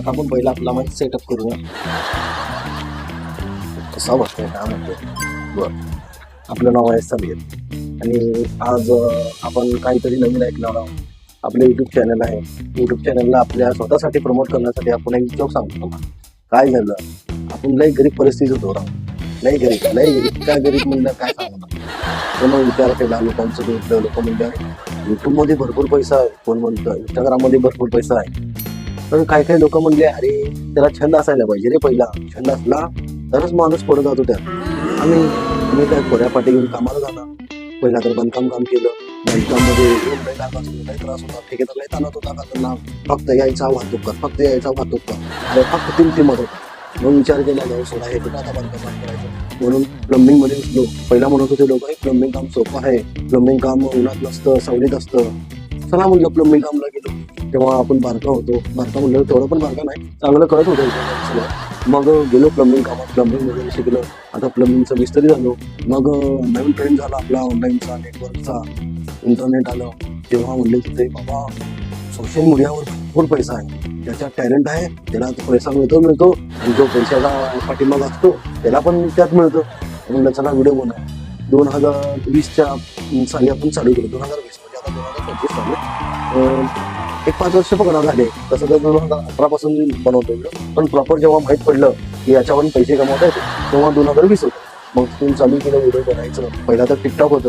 आपण पहिला आपला माइक सेटअप करूया. कसा वाटतंय काय म्हणतोय. बरं, आपलं नाव आहे समीर आणि आज आपण काहीतरी नवीन ऐकणार आहोत. आपलं युट्यूब चॅनल आहे. युट्यूब चॅनलला आपल्या स्वतःसाठी प्रमोट करण्यासाठी आपण एक जोक सांगतो तुम्हाला. काय झालं, आपण लई गरीब परिस्थितीत होतो. लई गरीब इतका गरीब म्हणलं काय सांगणार. मग विचार केला लोकांचं भेटलं. लोक म्हणलं युट्यूबमध्ये भरपूर पैसा आहे, कोण म्हणतं इंस्टाग्राममध्ये भरपूर पैसा आहे. पण काही काही लोक म्हणले अरे त्याला छंद असायला पाहिजे रे. पहिला छंद असला तरच माणूस पुढे जातो. त्या आम्ही काय खोऱ्या पाठी घेऊन कामाला जाणार. पहिला तर बांधकाम काम केलं. बांधकाममध्ये लई त्रास होता. ठेकेदार लई ताणत होता का त्यांना फक्त यायचा वाहतूक कर, फक्त यायचा वाहतूक कर. अरे फक्त 3 मत होता. मग विचार केला जाऊ सोडा हे कुठं आता बांधकाम करायचं म्हणून प्लंबिंग मध्ये घुसलो. पहिला म्हणत होते लोक प्लंबिंग काम सोपं आहे, प्लंबिंग काम उन्हात नसतं, सावलीत असतं. चला म्हणलं प्लंबिंग कामला गेलो. तेव्हा आपण बारका होतो. बारका म्हणलं तेवढं पण बारका नाही, चांगलं करत होतो सगळं. मग गेलो प्लंबिंग कामात, प्लंबिंग वगैरे शिकलो. आता प्लंबिंगचं मिस्त्री झालो. मग नवीन ट्रेंड झाला आपला ऑनलाईनचा, नेटवर्कचा, इंटरनेट आलं. तेव्हा म्हणले तिथे बाबा सोशल मीडियावर भरपूर पैसा आहे. ज्याचा टॅलेंट आहे त्याला पैसा मिळतो आणि जो पैशाचा पाठीमाग असतो त्याला पण त्यात मिळतं. म्हणलं चला व्हिडिओ बनव. 2020च्या साली आपण चालू केलं. 2020 म्हणजे आता 2025 साली एक 5 वर्ष पकडा झाले. तसं तर 2018 पासून बनवतो व्हिडिओ. पण प्रॉपर जेव्हा माहीत पडलं की याच्यावरून पैसे कमवता येते तेव्हा 2020 होतं. मग तिथून चालू केलं व्हिडिओ बनायचं. पहिला तर टिकटॉक होतं.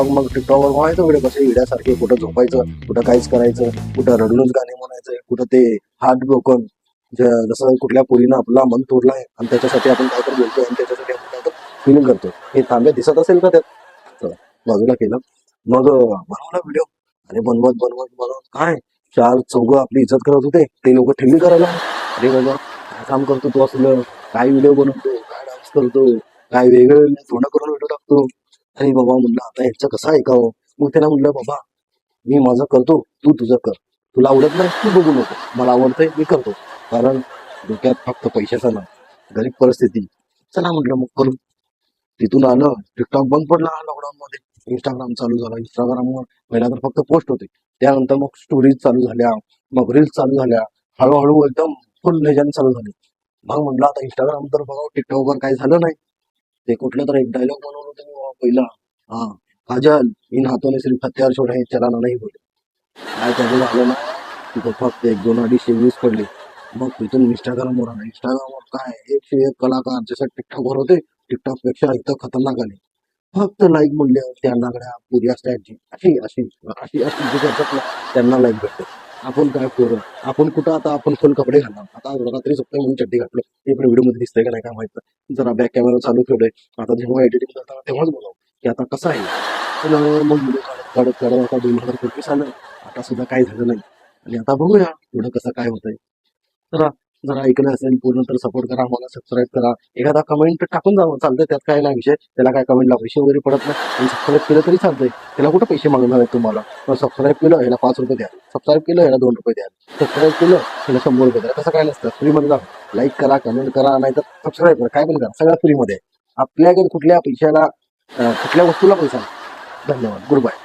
मग टिकटॉकवर व्हायचं व्हिडिओ कसे हिड्यासारखे, कुठं झोपायचं, कुठं काहीच करायचं, कुठं रडूनच गाणे म्हणायचं, कुठं ते हार्ट ब्रोकन जसं कुठल्या पोरीनं आपला मन तोडलाय आणि त्याच्यासाठी आपण काय तर बोलतोय आणि त्याच्यासाठी आपण काय तर फिलिंग करतो. हे तांब्या दिसत असेल का त्यात. बाजूला केलं. मग बनवला व्हिडिओ. अरे बनवत काय 4 चौघं आपली इज्जत करत होते. ते लोक ठेवली करायला. अरे बाबा काय काम करतो तू असलं, काय व्हिडिओ बनवतो, काय डान्स करतो, काय वेगळं थोडं करून व्हिडिओ टाकतो. अरे बाबा म्हणलं आता ह्याचं कसं ऐकावं. मग त्याला म्हणलं बाबा मी माझं करतो, तू तुझं कर. तुला आवडत नाही तू बघू नको, मला आवडतंय मी करतो. कारण डोक्यात फक्त पैशाचा ना, गरीब परिस्थिती. चला म्हटलं मग करू. तिथून आलं. टिकटॉक बंद पडला लॉकडाऊन मध्ये. इंस्टाग्राम चालू झाला. इंस्टाग्रामवर पहिला तर फक्त पोस्ट होते. त्यानंतर मग स्टोरीज चालू झाल्या, मग रील्स चालू झाल्या. हळूहळू एकदम फुल ह्याच्याने चालू झाले. मग म्हटलं आता इंस्टाग्राम तर बघा, टिकटॉकवर काही झालं नाही. ते कुठलं तर एक डायलॉग बनवलं होतं मी पहिला. हा काजल इन हातों ने सिर्फ हथियार छोड़ा है, चलाना नहीं बोले. काय त्याचं झालं ना, तिथं फक्त 1, 2, 250 व्ह्यूज पडले. मग तिथून इंस्टाग्रामवर आला. इंस्टाग्रामवर काय 101 कलाकार जसं टिकटॉकवर होते, टिकटॉक पेक्षा इथं खतरनाक आले. फक्त लाईक म्हणल्यावर त्या नागड्या पुरी असल्याची अशी अशी अशी अशी जे करतात ना त्यांना लाईक भेटते. आपण काय पोरं, आपण कुठं आता आपण फुल कपडे घालणार. आता रात्री झोपतोय म्हणून चड्डी घातलं. ते पण व्हिडिओ मध्ये दिसतंय का नाही काय माहित. जरा बॅक कॅमेरा चालू ठेवलंय. आता जेव्हा एडिटिंग करताना तेव्हाच बघावं की आता कसं आहे. पण मग व्हिडिओ काढत आता 2025 आलं. आता सुद्धा काही झालं नाही. आणि आता बघूया पुढं कसं काय होतंय. तर जरा ऐकलं असेल पूर्ण तर सपोर्ट करा, मला सबस्क्राईब करा. एखादा कमेंट टाकून जावं चालतंय, त्यात काय नाही विषय. त्याला काय कमेंटला पैसे वगैरे पडत नाही. आणि सबस्क्राईब केलं तरी चालतंय. त्याला कुठं पैसे मागणार आहेत तुम्हाला. सबस्क्राईब केलं ह्याला 5 रुपये द्या, सबस्क्राईब केलं ह्याला 2 रुपये द्या, सबस्क्राईब केलं ह्याला 100 रुपये द्या. तसं काय नसतं. फ्रीमध्ये जा. लाईक करा, कमेंट करा, नाहीतर सबस्क्राईब करा, काय पण करा, सगळ्या फ्रीमध्ये आहे. आपल्याकडे कुठल्या पैशाला कुठल्या वस्तूला पैसा नाही. धन्यवाद. Good bye.